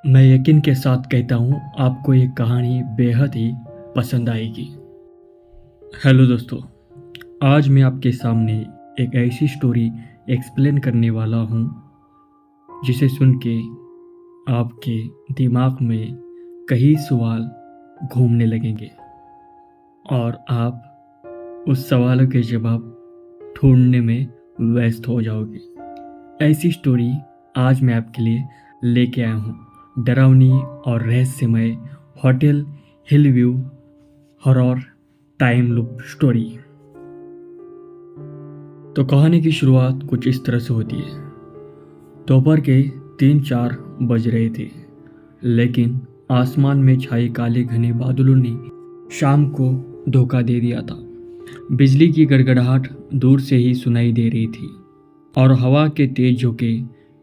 मैं यकीन के साथ कहता हूँ आपको ये कहानी बेहद ही पसंद आएगी। हेलो दोस्तों, आज मैं आपके सामने एक ऐसी स्टोरी एक्सप्लेन करने वाला हूँ जिसे सुन के आपके दिमाग में कई सवाल घूमने लगेंगे और आप उस सवालों के जवाब ढूंढने में व्यस्त हो जाओगे। ऐसी स्टोरी आज मैं आपके लिए लेके आया हूँ। डरावनी और रहस्यमय होटल हिल view horror time loop story. तो कहानी की शुरुआत कुछ इस तरह से होती है। दोपहर के 3-4 बज रहे थे, लेकिन आसमान में छाए काले घने बादलों ने शाम को धोखा दे दिया था। बिजली की गड़गड़ाहट दूर से ही सुनाई दे रही थी और हवा के तेज झोंके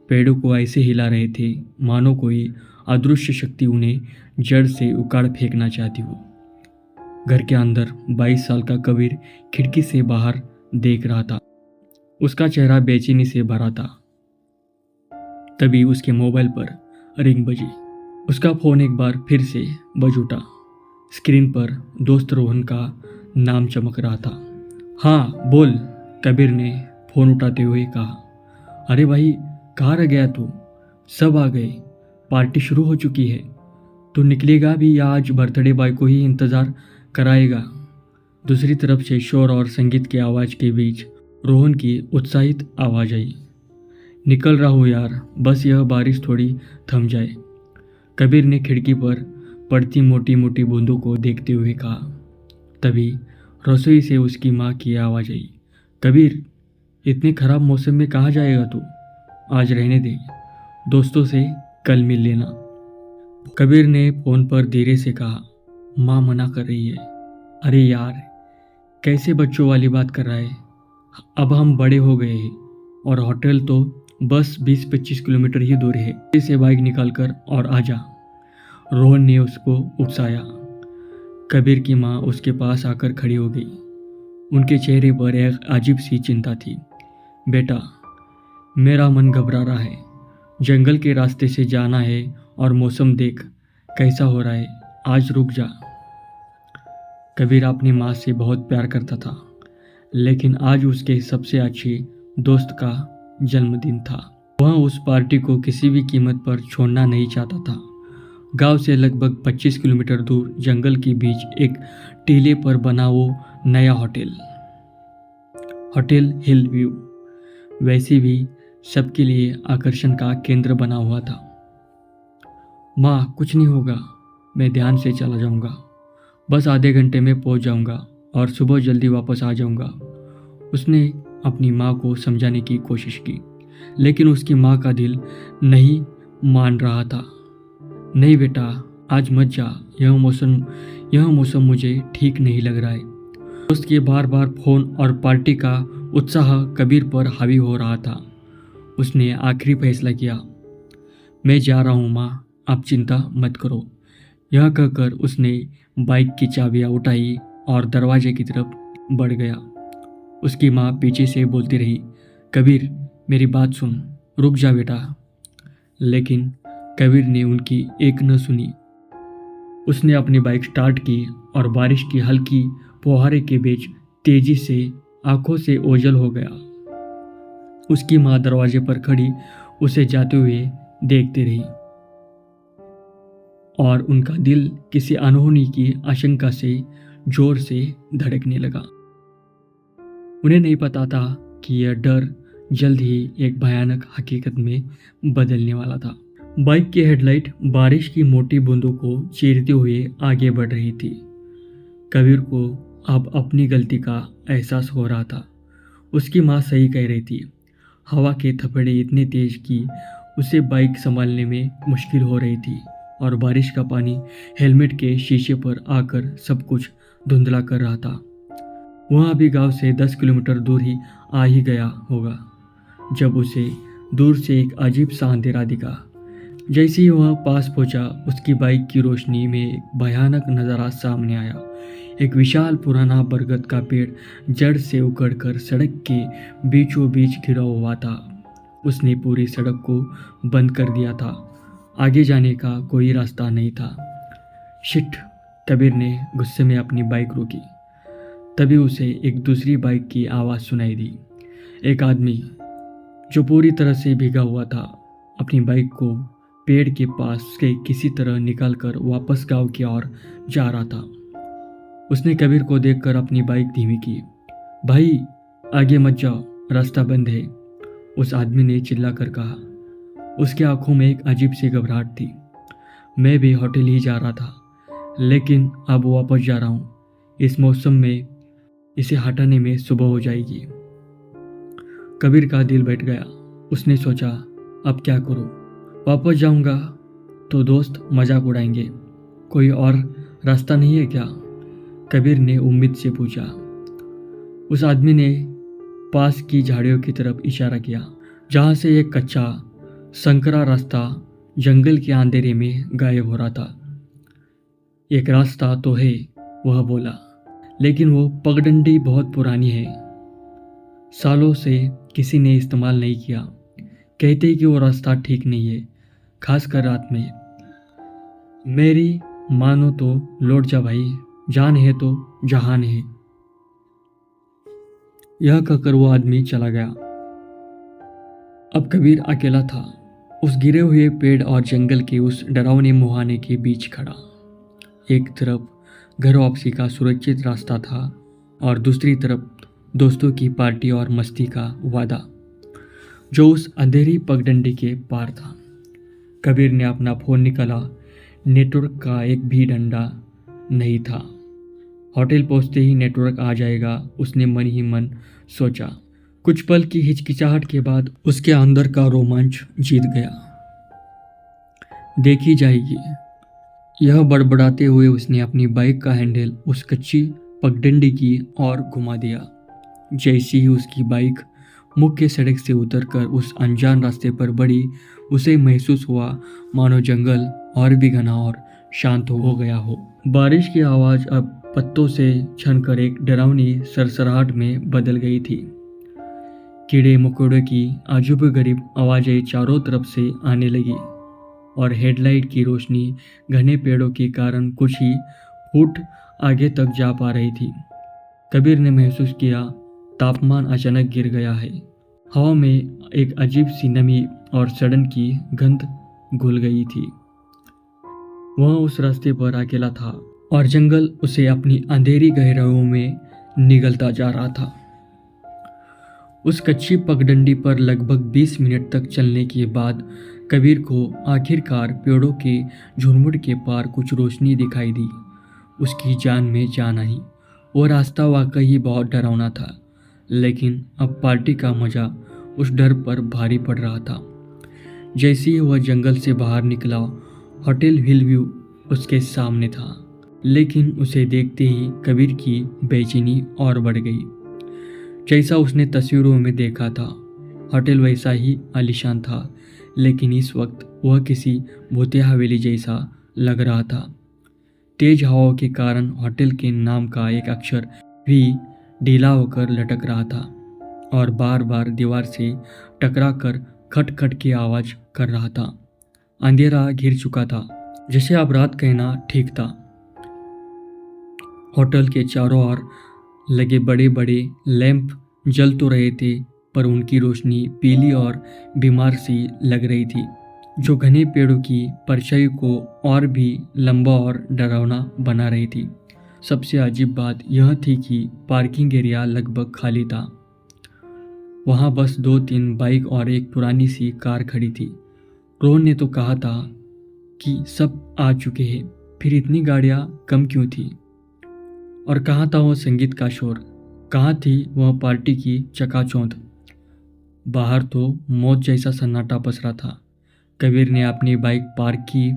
पेड़ों को ऐसे हिला रहे थे मानो कोई अदृश्य शक्ति उन्हें जड़ से उखाड़ फेंकना चाहती हो। घर के अंदर 22 साल का कबीर खिड़की से बाहर देख रहा था। उसका चेहरा बेचैनी से भरा था। तभी उसके मोबाइल पर रिंग बजी। उसका फोन एक बार फिर से बज उठा। स्क्रीन पर दोस्त रोहन का नाम चमक रहा था। हाँ बोल, कबीर ने फोन उठाते हुए कहा। अरे भाई, कहाँ रह गया तू? सब आ गए, पार्टी शुरू हो चुकी है। तू निकलेगा भी या आज बर्थडे बॉय को ही इंतज़ार कराएगा? दूसरी तरफ से शोर और संगीत की आवाज़ के बीच रोहन की उत्साहित आवाज़ आई। निकल रहा हूँ यार, बस यह बारिश थोड़ी थम जाए। कबीर ने खिड़की पर पड़ती मोटी मोटी बूंदों को देखते हुए कहा। तभी रसोई से उसकी माँ की आवाज़ आई। कबीर, इतने खराब मौसम में कहाँ जाएगा तू? आज रहने दे, दोस्तों से कल मिल लेना। कबीर ने फ़ोन पर धीरे से कहा। माँ मना कर रही है। अरे यार, कैसे बच्चों वाली बात कर रहा है? अब हम बड़े हो गए हैं और होटल तो बस 20-25 किलोमीटर ही दूर है। से बाइक निकाल कर और आजा, रोहन ने उसको उकसाया। कबीर की माँ उसके पास आकर खड़ी हो गई। उनके चेहरे पर एक अजीब सी चिंता थी। बेटा, मेरा मन घबरा रहा है। जंगल के रास्ते से जाना है और मौसम देख कैसा हो रहा है। आज रुक जा। कबीर अपनी माँ से बहुत प्यार करता था, लेकिन आज उसके सबसे अच्छे दोस्त का जन्मदिन था। वह उस पार्टी को किसी भी कीमत पर छोड़ना नहीं चाहता था। गांव से लगभग 25 किलोमीटर दूर जंगल के बीच एक टीले पर बना वो नया होटल हिल व्यू वैसे भी सबके लिए आकर्षण का केंद्र बना हुआ था। माँ, कुछ नहीं होगा, मैं ध्यान से चला जाऊंगा। बस आधे घंटे में पहुंच जाऊंगा और सुबह जल्दी वापस आ जाऊंगा। उसने अपनी माँ को समझाने की कोशिश की, लेकिन उसकी माँ का दिल नहीं मान रहा था। नहीं बेटा, आज मत जा। यह मौसम मुझे ठीक नहीं लग रहा है। दोस्त के बार बार फोन और पार्टी का उत्साह कबीर पर हावी हो रहा था। उसने आखिरी फैसला किया। मैं जा रहा हूँ माँ, आप चिंता मत करो। यह कहकर उसने बाइक की चाबियाँ उठाई और दरवाजे की तरफ बढ़ गया। उसकी माँ पीछे से बोलती रही। कबीर, मेरी बात सुन, रुक जा बेटा। लेकिन कबीर ने उनकी एक न सुनी। उसने अपनी बाइक स्टार्ट की और बारिश की हल्की फुहारे के बीच तेजी से आंखों से ओझल हो गया। उसकी माँ दरवाजे पर खड़ी उसे जाते हुए देखती रही और उनका दिल किसी अनहोनी की आशंका से जोर से धड़कने लगा। उन्हें नहीं पता था कि यह डर जल्द ही एक भयानक हकीकत में बदलने वाला था। बाइक की हेडलाइट बारिश की मोटी बूंदों को चीरते हुए आगे बढ़ रही थी। कबीर को अब अपनी गलती का एहसास हो रहा था। उसकी माँ सही कह रही थी। हवा के थपेड़े इतने तेज कि उसे बाइक संभालने में मुश्किल हो रही थी और बारिश का पानी हेलमेट के शीशे पर आकर सब कुछ धुंधला कर रहा था। वह अभी गांव से 10 किलोमीटर दूर ही आ ही गया होगा जब उसे दूर से एक अजीब सा अंधेरा दिखा। जैसे ही वह पास पहुंचा, उसकी बाइक की रोशनी में एक भयानक नज़ारा सामने आया। एक विशाल पुराना बरगद का पेड़ जड़ से उखड़कर सड़क के बीचों बीच घिरा हुआ था। उसने पूरी सड़क को बंद कर दिया था। आगे जाने का कोई रास्ता नहीं था। शिट, कबीर ने गुस्से में अपनी बाइक रोकी। तभी उसे एक दूसरी बाइक की आवाज़ सुनाई दी। एक आदमी जो पूरी तरह से भीगा हुआ था अपनी बाइक को पेड़ के पास से किसी तरह निकालकर वापस गांव की ओर जा रहा था। उसने कबीर को देखकर अपनी बाइक धीमी की। भाई, आगे मत जाओ, रास्ता बंद है, उस आदमी ने चिल्लाकर कहा। उसकी आंखों में एक अजीब सी घबराहट थी। मैं भी होटल ही जा रहा था, लेकिन अब वापस जा रहा हूँ। इस मौसम में इसे हटाने में सुबह हो जाएगी। कबीर का दिल बैठ गया। उसने सोचा, अब क्या करूँ? वापस जाऊँगा तो दोस्त मजाक उड़ाएंगे। कोई और रास्ता नहीं है क्या? कबीर ने उम्मीद से पूछा। उस आदमी ने पास की झाड़ियों की तरफ इशारा किया, जहाँ से एक कच्चा संकरा रास्ता जंगल के अंधेरे में गायब हो रहा था। एक रास्ता तो है, वह बोला, लेकिन वो पगडंडी बहुत पुरानी है, सालों से किसी ने इस्तेमाल नहीं किया। कहते हैं कि वो रास्ता ठीक नहीं है, खासकर रात में। मेरी मानो तो लौट जा भाई, जान है तो जहान है। यह कहकर वो आदमी चला गया। अब कबीर अकेला था, उस गिरे हुए पेड़ और जंगल के उस डरावने मुहाने के बीच खड़ा। एक तरफ घर वापसी का सुरक्षित रास्ता था और दूसरी तरफ दोस्तों की पार्टी और मस्ती का वादा, जो उस अंधेरी पगडंडी के पार था। कबीर ने अपना फ़ोन निकाला। नेटवर्क का एक भी डंडा नहीं था। होटल पहुंचते ही नेटवर्क आ जाएगा, उसने मन ही मन सोचा। कुछ पल की हिचकिचाहट के बाद उसके अंदर का रोमांच जीत गया। देखी जाएगी, यह बड़बड़ाते हुए उसने अपनी बाइक का हैंडल उस कच्ची पगडंडी की ओर घुमा दिया। जैसे ही उसकी बाइक मुख्य सड़क से उतरकर उस अनजान रास्ते पर बढ़ी, उसे महसूस हुआ मानो जंगल और भी घना और शांत हो गया हो। बारिश की आवाज़ अब पत्तों से छनकर एक डरावनी सरसराहट में बदल गई थी। कीड़े मकोड़ों की अजीबोगरीब आवाज़ें चारों तरफ से आने लगी और हेडलाइट की रोशनी घने पेड़ों के कारण कुछ ही फुट आगे तक जा पा रही थी। कबीर ने महसूस किया, तापमान अचानक गिर गया है। हवा में एक अजीब सी नमी और सड़न की गंध घुल गई थी। वह उस रास्ते पर अकेला था और जंगल उसे अपनी अंधेरी गहराइयों में निगलता जा रहा था। उस कच्ची पगडंडी पर लगभग 20 मिनट तक चलने के बाद कबीर को आखिरकार पेड़ों के झुरमुट के पार कुछ रोशनी दिखाई दी। उसकी जान में जान आई। वो रास्ता वाकई ही बहुत डरावना था, लेकिन अब पार्टी का मजा उस डर पर भारी पड़ रहा था। जैसे ही वह जंगल से बाहर निकला, होटल हिलव्यू उसके सामने था, लेकिन उसे देखते ही कबीर की बेचैनी और बढ़ गई। जैसा उसने तस्वीरों में देखा था, होटल वैसा ही आलीशान था, लेकिन इस वक्त वह किसी भूतिया हवेली जैसा लग रहा था। तेज हवाओं के कारण होटल के नाम का एक अक्षर भी ढीला होकर लटक रहा था और बार बार दीवार से टकराकर खट खट की आवाज़ कर रहा था। अंधेरा घिर चुका था, जैसे अब रात कहना ठीक था। होटल के चारों ओर लगे बड़े बड़े लैंप जल तो रहे थे, पर उनकी रोशनी पीली और बीमार सी लग रही थी, जो घने पेड़ों की परछाई को और भी लंबा और डरावना बना रही थी। सबसे अजीब बात यह थी कि पार्किंग एरिया लगभग खाली था। वहाँ बस 2-3 बाइक और एक पुरानी सी कार खड़ी थी। रोहन ने तो कहा था कि सब आ चुके हैं, फिर इतनी गाड़ियाँ कम क्यों थी? और कहाँ था वह संगीत का शोर? कहाँ थी वह पार्टी की चकाचौंध? बाहर तो मौत जैसा सन्नाटा पसरा था। कबीर ने अपनी बाइक पार्क की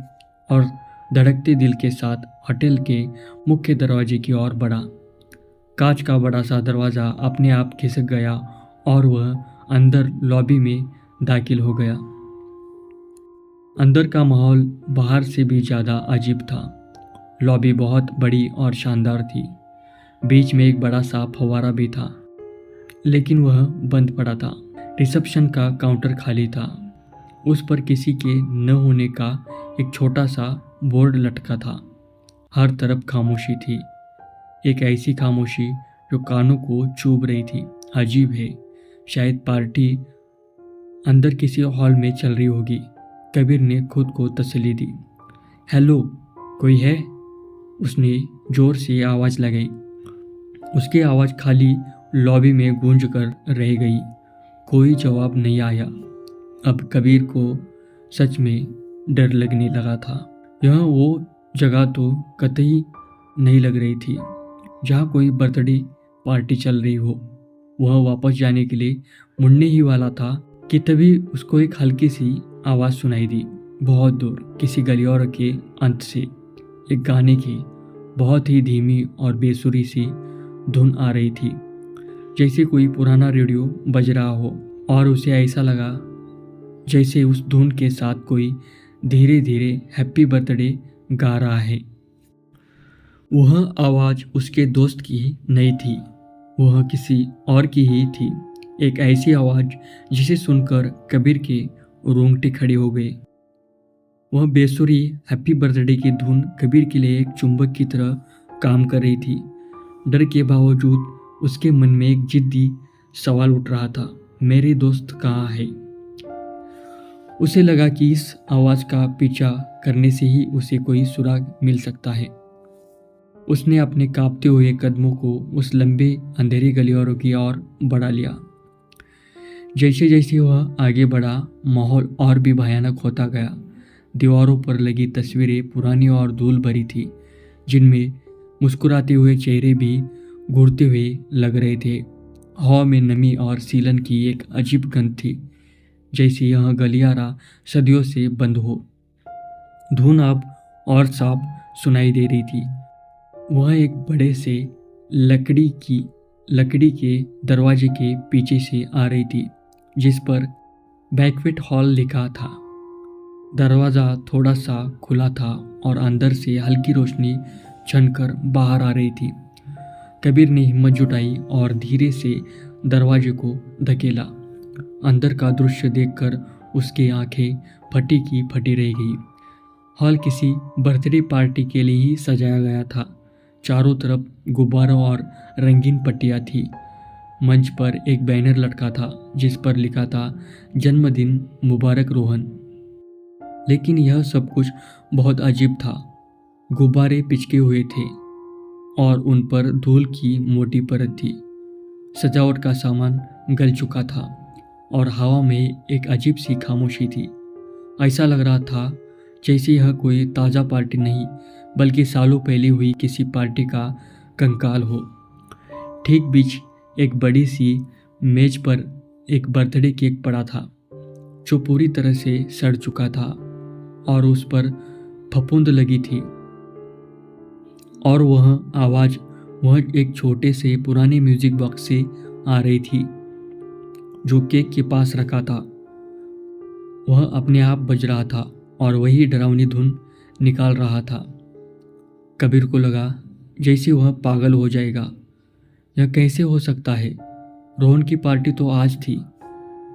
और धड़कते दिल के साथ होटल के मुख्य दरवाजे की ओर बढ़ा। कांच का बड़ा सा दरवाज़ा अपने आप खिसक गया और वह अंदर लॉबी में दाखिल हो गया। अंदर का माहौल बाहर से भी ज़्यादा अजीब था। लॉबी बहुत बड़ी और शानदार थी। बीच में एक बड़ा सा फव्वारा भी था, लेकिन वह बंद पड़ा था। रिसेप्शन का काउंटर खाली था। उस पर किसी के न होने का एक छोटा सा बोर्ड लटका था। हर तरफ खामोशी थी, एक ऐसी खामोशी जो कानों को चुभ रही थी। अजीब है, शायद पार्टी अंदर किसी हॉल में चल रही होगी। कबीर ने खुद को तसल्ली दी। हेलो, कोई है? उसने जोर से आवाज़ लगाई। उसकी आवाज़ खाली लॉबी में गूंज कर रह गई। कोई जवाब नहीं आया। अब कबीर को सच में डर लगने लगा था। यह वो जगह तो कतई नहीं लग रही थी जहाँ कोई बर्थडे पार्टी चल रही हो। वह वापस जाने के लिए मुड़ने ही वाला था कि तभी उसको एक हल्की सी आवाज़ सुनाई दी। बहुत दूर किसी गलियारे के अंत से एक गाने की बहुत ही धीमी और बेसुरी सी धुन आ रही थी, जैसे कोई पुराना रेडियो बज रहा हो। और उसे ऐसा लगा जैसे उस धुन के साथ कोई धीरे धीरे हैप्पी बर्थडे गा रहा है। वह आवाज़ उसके दोस्त की नहीं थी, वह किसी और की ही थी। एक ऐसी आवाज़ जिसे सुनकर कबीर के रोंगटे खड़े हो गए। वह बेसुरी हैप्पी बर्थडे की धुन कबीर के लिए एक चुंबक की तरह काम कर रही थी। डर के बावजूद उसके मन में एक जिद्दी सवाल उठ रहा था, मेरे दोस्त कहाँ है? उसे लगा कि इस आवाज़ का पीछा करने से ही उसे कोई सुराग मिल सकता है। उसने अपने कांपते हुए कदमों को उस लंबे अंधेरी गलियारों की ओर बढ़ा लिया। जैसे जैसे वह आगे बढ़ा, माहौल और भी भयानक होता गया। दीवारों पर लगी तस्वीरें पुरानी और धूल भरी थी, जिनमें मुस्कुराते हुए चेहरे भी घूरते हुए लग रहे थे। हवा में नमी और सीलन की एक अजीब गंध थी, जैसे यह गलियारा सदियों से बंद हो। धुन अब और साफ सुनाई दे रही थी। वह एक बड़े से लकड़ी के दरवाजे के पीछे से आ रही थी, जिस पर बैंक्वेट हॉल लिखा था। दरवाज़ा थोड़ा सा खुला था और अंदर से हल्की रोशनी छनकर बाहर आ रही थी। कबीर ने हिम्मत जुटाई और धीरे से दरवाजे को धकेला। अंदर का दृश्य देखकर उसकी आंखें फटी की फटी रह गई। हॉल किसी बर्थडे पार्टी के लिए ही सजाया गया था। चारों तरफ गुब्बारों और रंगीन पट्टियाँ थी। मंच पर एक बैनर लटका था जिस पर लिखा था, जन्मदिन मुबारक रोहन। लेकिन यह सब कुछ बहुत अजीब था। गुब्बारे पिचके हुए थे और उन पर धूल की मोटी परत थी। सजावट का सामान गल चुका था और हवा में एक अजीब सी खामोशी थी। ऐसा लग रहा था जैसे यह कोई ताज़ा पार्टी नहीं, बल्कि सालों पहले हुई किसी पार्टी का कंकाल हो। ठीक बीच एक बड़ी सी मेज पर एक बर्थडे केक पड़ा था, जो पूरी तरह से सड़ चुका था और उस पर फफूंद लगी थी। और वह एक छोटे से पुराने म्यूजिक बॉक्स से आ रही थी, जो केक के पास रखा था। वह अपने आप बज रहा था और वही डरावनी धुन निकाल रहा था। कबीर को लगा जैसे वह पागल हो जाएगा। यह कैसे हो सकता है? रोहन की पार्टी तो आज थी।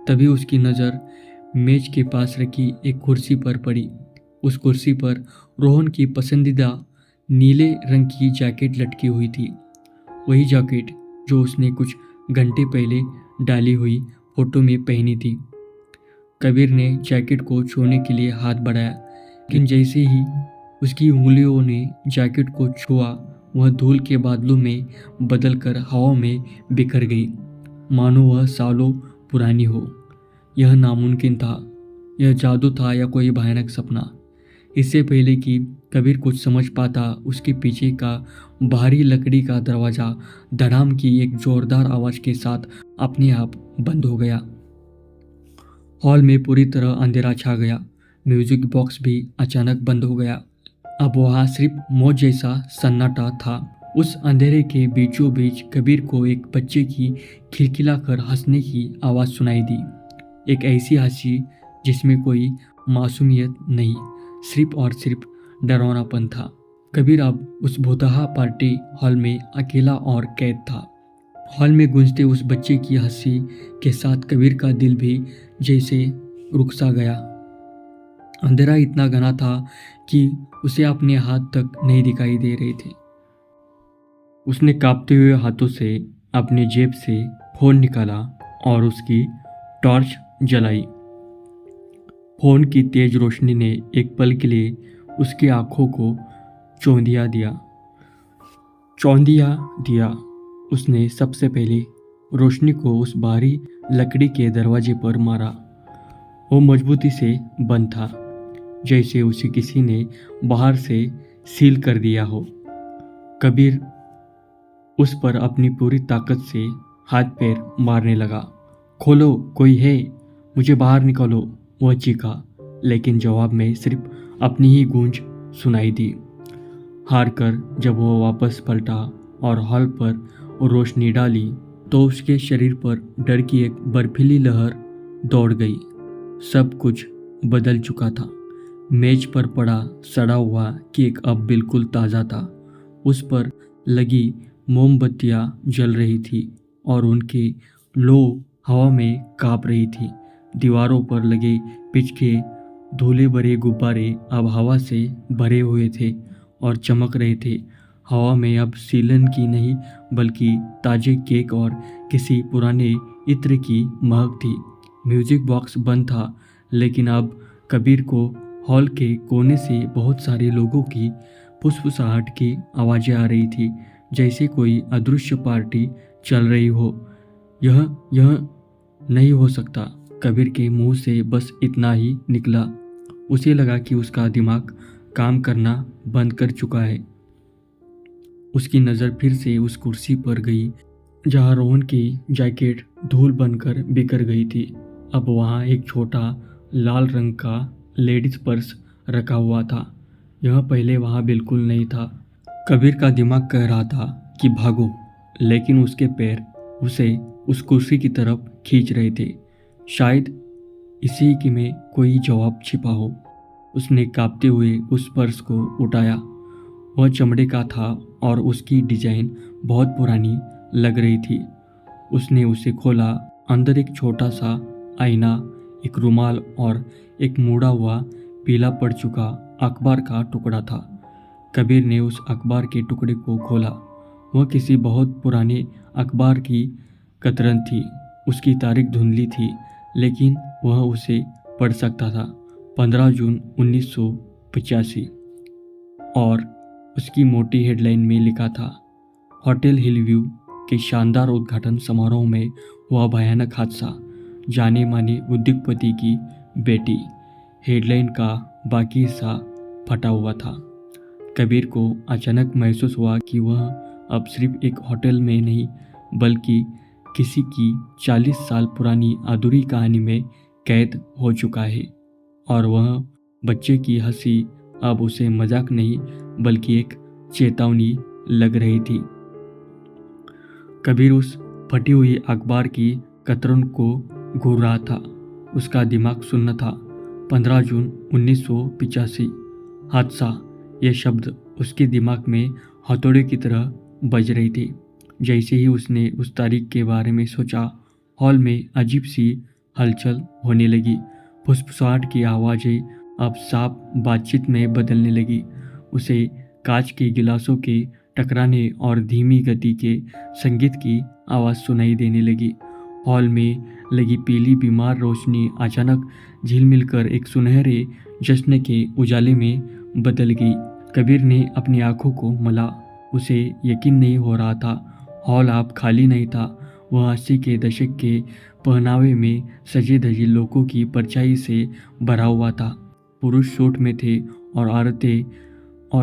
तभी उसकी नज़र मेज के पास रखी एक कुर्सी पर पड़ी। उस कुर्सी पर रोहन की पसंदीदा नीले रंग की जैकेट लटकी हुई थी, वही जैकेट जो उसने कुछ घंटे पहले डाली हुई फोटो में पहनी थी। कबीर ने जैकेट को छूने के लिए हाथ बढ़ाया, लेकिन जैसे ही उसकी उंगलियों ने जैकेट को छुआ, वह धूल के बादलों में बदलकर हवा में बिखर गई, मानो वह सालों पुरानी हो। यह नामुमकिन था। यह जादू था या कोई भयानक सपना? इससे पहले कि कबीर कुछ समझ पाता, उसके पीछे का भारी लकड़ी का दरवाज़ा धड़ाम की एक जोरदार आवाज़ के साथ अपने आप बंद हो गया। हॉल में पूरी तरह अंधेरा छा गया। म्यूजिक बॉक्स भी अचानक बंद हो गया। अब वहाँ सिर्फ मौत जैसा सन्नाटा था। उस अंधेरे के बीचों बीच कबीर को एक बच्चे की खिलखिलाकर हंसने की आवाज़ सुनाई दी। एक ऐसी हंसी जिसमें कोई मासूमियत नहीं, सिर्फ और सिर्फ डरावनापन था। कबीर अब उस भूतहा पार्टी हॉल में अकेला और कैद था। हॉल में गूंजते उस बच्चे की हंसी के साथ कबीर का दिल भी जैसे रुक सा गया। अंधेरा इतना घना था कि उसे अपने हाथ तक नहीं दिखाई दे रहे थे। उसने कांपते हुए हाथों से अपनी जेब से फोन निकाला और उसकी टॉर्च जलाई। फोन की तेज रोशनी ने एक पल के लिए उसकी आंखों को चौंधिया दिया। उसने सबसे पहले रोशनी को उस भारी लकड़ी के दरवाजे पर मारा। वो मजबूती से बंद था, जैसे उसे किसी ने बाहर से सील कर दिया हो। कबीर उस पर अपनी पूरी ताकत से हाथ पैर मारने लगा। खोलो, कोई है, मुझे बाहर निकालो, वह चीखा, लेकिन जवाब में सिर्फ अपनी ही गूंज सुनाई दी। हार कर जब वह वापस पलटा और हॉल पर रोशनी डाली तो उसके शरीर पर डर की एक बर्फीली लहर दौड़ गई। सब कुछ बदल चुका था। मेज पर पड़ा सड़ा हुआ केक अब बिल्कुल ताज़ा था। उस पर लगी मोमबत्तियां जल रही थी और उनके लो हवा में कांप रही थी। दीवारों पर लगे पिचके धूले भरे गुब्बारे अब हवा से भरे हुए थे और चमक रहे थे। हवा में अब सीलन की नहीं बल्कि ताजे केक और किसी पुराने इत्र की महक थी। म्यूजिक बॉक्स बंद था, लेकिन अब कबीर को हॉल के कोने से बहुत सारे लोगों की फुसफुसाहट की आवाज़ें आ रही थी, जैसे कोई अदृश्य पार्टी चल रही हो। यह नहीं हो सकता। कबीर के मुंह से बस इतना ही निकला। उसे लगा कि उसका दिमाग काम करना बंद कर चुका है। उसकी नज़र फिर से उस कुर्सी पर गई जहाँ रोहन की जैकेट धूल बनकर बिखर गई थी। अब वहाँ एक छोटा लाल रंग का लेडीज पर्स रखा हुआ था। यह पहले वहाँ बिल्कुल नहीं था। कबीर का दिमाग कह रहा था कि भागो, लेकिन उसके पैर उसे उस कुर्सी की तरफ खींच रहे थे। शायद इसी की में कोई जवाब छिपा हो। उसने कांपते हुए उस पर्स को उठाया। वह चमड़े का था और उसकी डिजाइन बहुत पुरानी लग रही थी। उसने उसे खोला। अंदर एक छोटा सा आईना, एक रुमाल और एक मुड़ा हुआ पीला पड़ चुका अखबार का टुकड़ा था। कबीर ने उस अखबार के टुकड़े को खोला। वह किसी बहुत पुराने अखबार की कतरन थी। उसकी तारीख धुंधली थी, लेकिन वह उसे पढ़ सकता था। 15 जून 1985। और उसकी मोटी हेडलाइन में लिखा था, होटल हिलव्यू के शानदार उद्घाटन समारोह में हुआ भयानक हादसा, जाने माने उद्योगपति की बेटी। हेडलाइन का बाकी हिस्सा फटा हुआ था। कबीर को अचानक महसूस हुआ कि वह अब सिर्फ एक होटल में नहीं बल्कि किसी की 40 साल पुरानी अधूरी कहानी में कैद हो चुका है। और वह बच्चे की हंसी अब उसे मजाक नहीं बल्कि एक चेतावनी लग रही थी। कबीर उस फटी हुई अखबार की कतरन को घूर रहा था। उसका दिमाग सुन्न था। 15 जून 1985। हादसा, यह शब्द उसके दिमाग में हथौड़े की तरह बज रही थी। जैसे ही उसने उस तारीख के बारे में सोचा, हॉल में अजीब सी हलचल होने लगी। फुसफुसाहट की आवाज़ें अब साफ बातचीत में बदलने लगी। उसे कांच के गिलासों के टकराने और धीमी गति के संगीत की आवाज़ सुनाई देने लगी। हॉल में लगी पीली बीमार रोशनी अचानक झिलमिल कर एक सुनहरे जश्न के उजाले में बदल गई। कबीर ने अपनी आंखों को मला। उसे यकीन नहीं हो रहा था। हॉल अब खाली नहीं था। वह 80 के दशक के पहनावे में सजे धजे लोगों की परछाई से भरा हुआ था। पुरुष सूट में थे और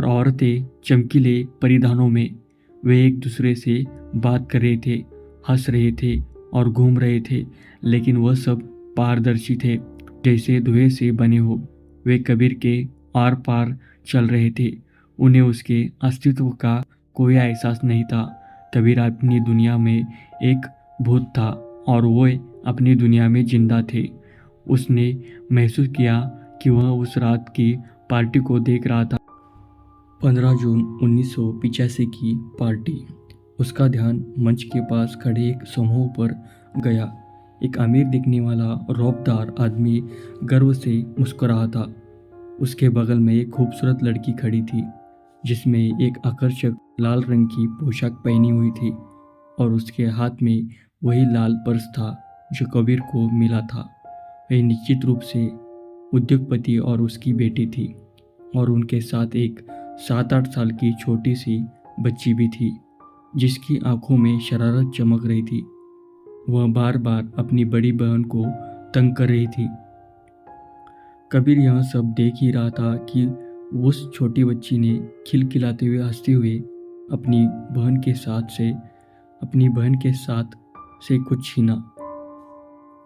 औरतें चमकीले परिधानों में। वे एक दूसरे से बात कर रहे थे, हंस रहे थे और घूम रहे थे, लेकिन वह सब पारदर्शी थे, जैसे धुएं से बने हो। वे कबीर के आर पार चल रहे थे। उन्हें उसके अस्तित्व का कोई एहसास नहीं था। कबीर अपनी दुनिया में एक भूत था और वो अपनी दुनिया में जिंदा थे। उसने महसूस किया कि वह उस रात की पार्टी को देख रहा था। 15 जून 1985 की पार्टी। उसका ध्यान मंच के पास खड़े एक समूह पर गया। एक अमीर दिखने वाला रौबदार आदमी गर्व से मुस्कुरा था। उसके बगल में एक खूबसूरत लड़की खड़ी थी जिसमें एक आकर्षक लाल रंग की पोशाक पहनी हुई थी और उसके हाथ में वही लाल पर्स था जो कबीर को मिला था। वह निश्चित रूप से उद्योगपति और उसकी बेटी थी और उनके साथ एक 7-8 साल की छोटी सी बच्ची भी थी जिसकी आंखों में शरारत चमक रही थी। वह बार बार अपनी बड़ी बहन को तंग कर रही थी। कबीर यह सब देख ही रहा था कि उस छोटी बच्ची ने खिलखिलाते हुए हंसते हुए अपनी बहन के साथ से कुछ छीना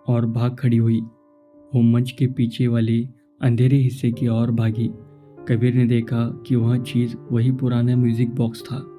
और भाग खड़ी हुई। वो मंच के पीछे वाले अंधेरे हिस्से की ओर भागी। कबीर ने देखा कि वह चीज़ वही पुराना म्यूजिक बॉक्स था